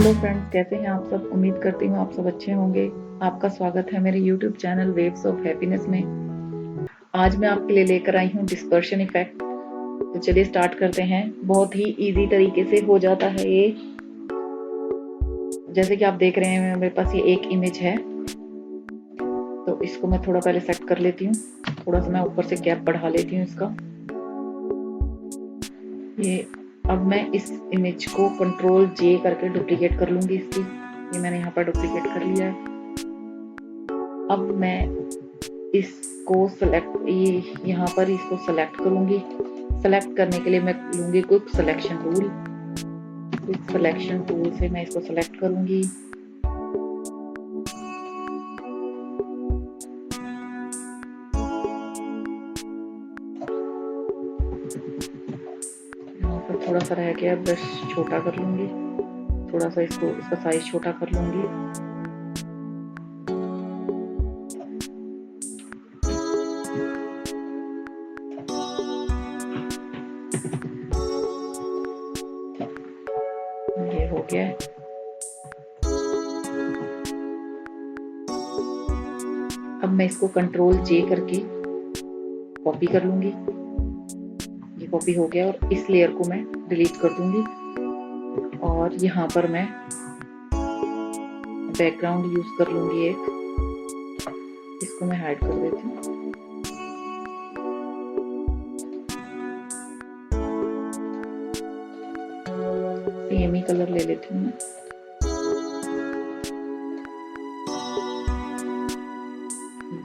Hello friends, कैसे हैं आप सब। उम्मीद करती हूँ आप सब अच्छे होंगे। आपका स्वागत है मेरे YouTube channel waves of happiness में। आज मैं आपके लिए लेकर आई हूँ डिस्पर्शन इफेक्ट। तो चलिए स्टार्ट करते हैं। बहुत ही इजी तरीके से हो जाता है ये। जैसे कि आप देख रहे हैं मेरे पास ये एक इमेज है, तो इसको मैं थोड़ा पहले सेट कर लेती हूँ। थोड़ा सा मैं ऊपर से गैप बढ़ा लेती हूँ इसका। ये अब मैं इस इमेज को कंट्रोल जे करके डुप्लीकेट कर लूंगी इसकी। ये मैंने यहाँ पर डुप्लीकेट कर लिया है। अब मैं इसको सेलेक्ट, ये यहाँ पर इसको सेलेक्ट करूंगी। सेलेक्ट करने के लिए मैं लूंगी quick selection tool. Quick selection tool से मैं इसको सेलेक्ट करूंगी। यहाँ पर थोड़ा सा रह गया, ब्रश छोटा कर लूंगी। थोड़ा सा इसका साइज छोटा कर लूंगी। ये हो गया है। अब मैं इसको कंट्रोल जे करके कॉपी कर लूंगी। ये कॉपी हो गया और इस लेयर को मैं डिलीट कर दूंगी। और यहाँ पर मैं बैकग्राउंड यूज कर लूंगी एक। इसको मैं हाइड कर देती हूँ। सेम ही कलर ले लेती हूँ मैं।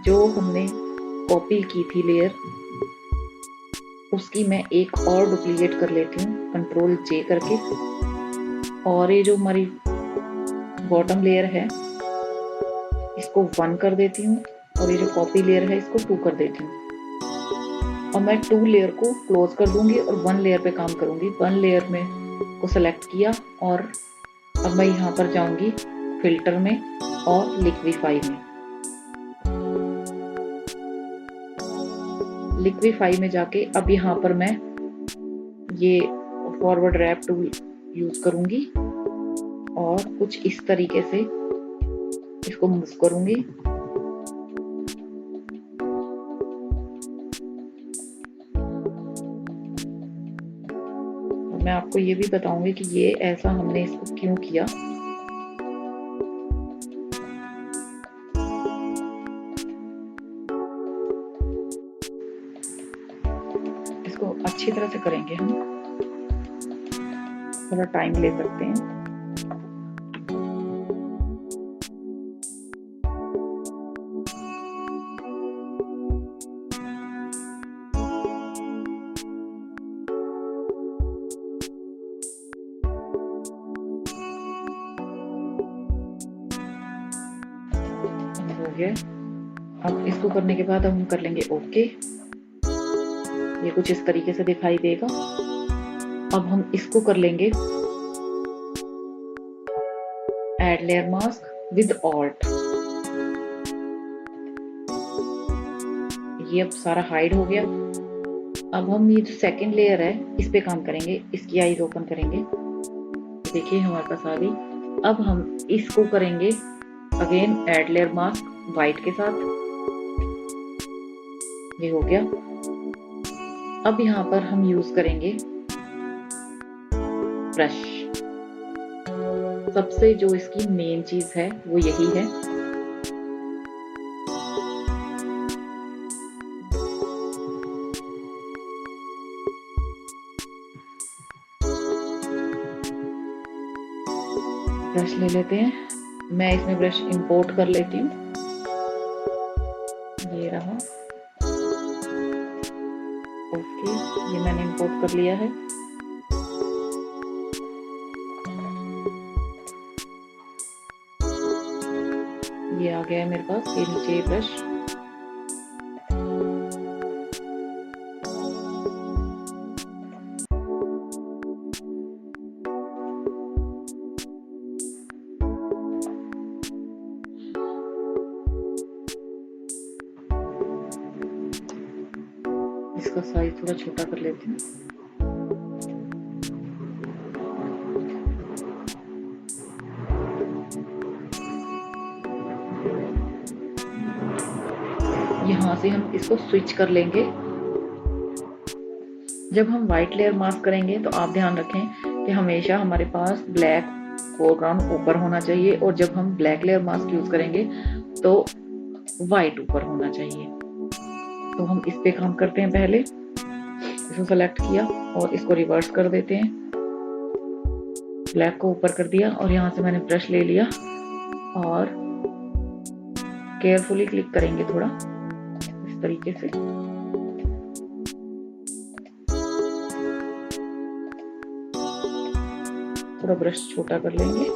जो हमने कॉपी की थी लेयर, उसकी मैं एक और डुप्लीकेट कर लेती हूँ कंट्रोल जे करके। और ये जो हमारी बॉटम लेयर है इसको 1 कर देती हूँ, और ये जो कॉपी लेयर है इसको 2 कर देती हूँ। और मैं 2 लेयर को क्लोज कर दूंगी और 1 लेयर पे काम करूंगी। 1 लेयर में को सेलेक्ट किया और अब मैं यहाँ पर जाऊंगी फिल्टर में और लिक्विफाई में। लिक्विफाई में जाके अब यहाँ पर मैं ये फॉरवर्ड रैप टूल यूज करूंगी और कुछ इस तरीके से इसको मूव करूंगी। और मैं आपको ये भी बताऊंगी कि ये ऐसा हमने इसको क्यों किया। इसको अच्छी तरह से करेंगे हम, थोड़ा टाइम ले सकते हैं। हो गया। अब इसको करने के बाद हम कर लेंगे ओके। ये कुछ इस तरीके से दिखाई देगा। अब हम इसको कर लेंगे add layer mask with alt. ये अब सारा हाइड हो गया। अब हम ये जो सेकंड लेयर है इस पे काम करेंगे। इसकी आईज ओपन करेंगे। देखिए हमारे पास आ गई। अब हम इसको करेंगे again add layer mask white के साथ। ये हो गया। अब यहाँ पर हम यूज करेंगे ब्रश। सबसे जो इसकी मेन चीज है वो यही है। ब्रश ले लेते हैं। मैं इसमें ब्रश इंपोर्ट कर लेती हूँ। ये रहा। ओके, ये मैंने इंपोर्ट कर लिया है। ये आ गया है मेरे पास। ये नीचे ब्रश। इसका साइज थोड़ा छोटा कर लेती हूँ। यहाँ से हम इसको स्विच कर लेंगे। जब हम व्हाइट लेयर मास्क करेंगे तो आप ध्यान रखें कि हमेशा हमारे पास ब्लैक फोरग्राउंड ऊपर होना चाहिए, और जब हम ब्लैक लेयर मास्क यूज करेंगे तो व्हाइट ऊपर होना चाहिए। तो हम इस पे काम करते हैं। पहले इसको सेलेक्ट किया और इसको रिवर्स कर देते हैं, ब्लैक को ऊपर कर दिया और यहाँ से मैंने ब्रश ले लिया और केयरफुली क्लिक करेंगे थोड़ा इस तरीके से। थोड़ा ब्रश छोटा कर लेंगे।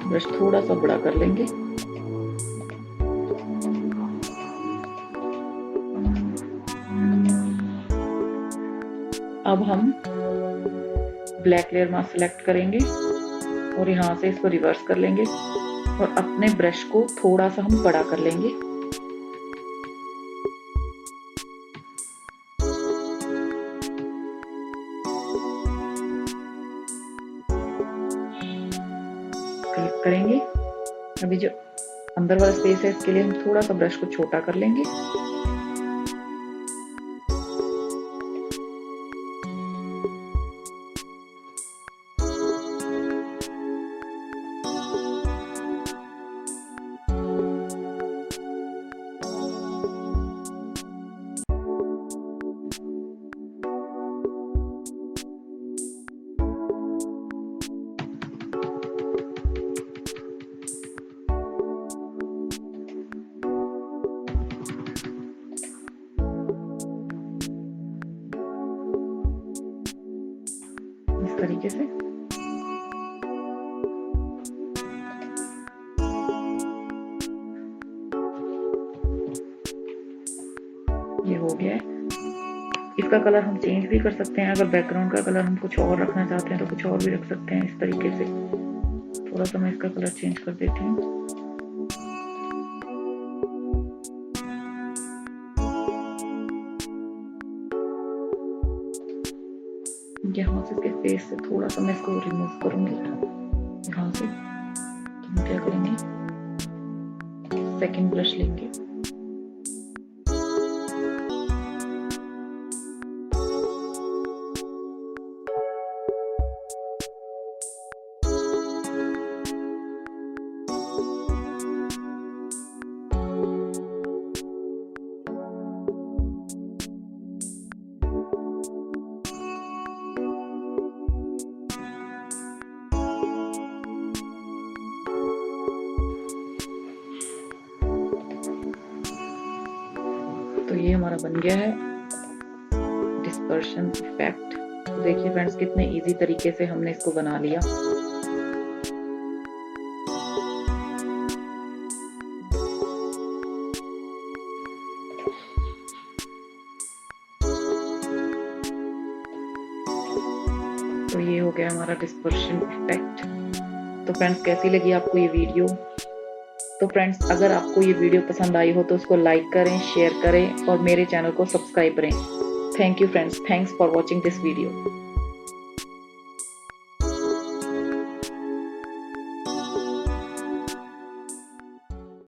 ब्रश थोड़ा सा बड़ा कर लेंगे। अब हम ब्लैक लेयर मास्क सेलेक्ट करेंगे और यहाँ से इसको रिवर्स कर लेंगे और अपने ब्रश को थोड़ा सा हम बड़ा कर लेंगे। क्लिक करेंगे। अभी जो अंदर वाला स्पेस है इसके लिए हम थोड़ा सा ब्रश को छोटा कर लेंगे। इस तरीके से ये हो गया है। इसका कलर हम चेंज भी कर सकते हैं। अगर बैकग्राउंड का कलर हम कुछ और रखना चाहते हैं तो कुछ और भी रख सकते हैं इस तरीके से। थोड़ा सा मैं इसका कलर चेंज कर देती हूँ। यहाँ से इसके फेस से थोड़ा सा मैं इसको रिमूव करूंगी यहाँ से। तो हम क्या करेंगे, सेकंड ब्रश लेंगे, तो ये हमारा बन गया है डिस्पर्शन इफेक्ट। देखिए फ्रेंड्स कितने इजी तरीके से हमने इसको बना लिया। तो ये हो गया हमारा डिस्पर्शन इफेक्ट। तो फ्रेंड्स कैसी लगी आपको ये वीडियो? तो फ्रेंड्स अगर आपको ये वीडियो पसंद आई हो तो उसको लाइक करें, शेयर करें और मेरे चैनल को सब्सक्राइब करें। Thank you friends, thanks for watching this video.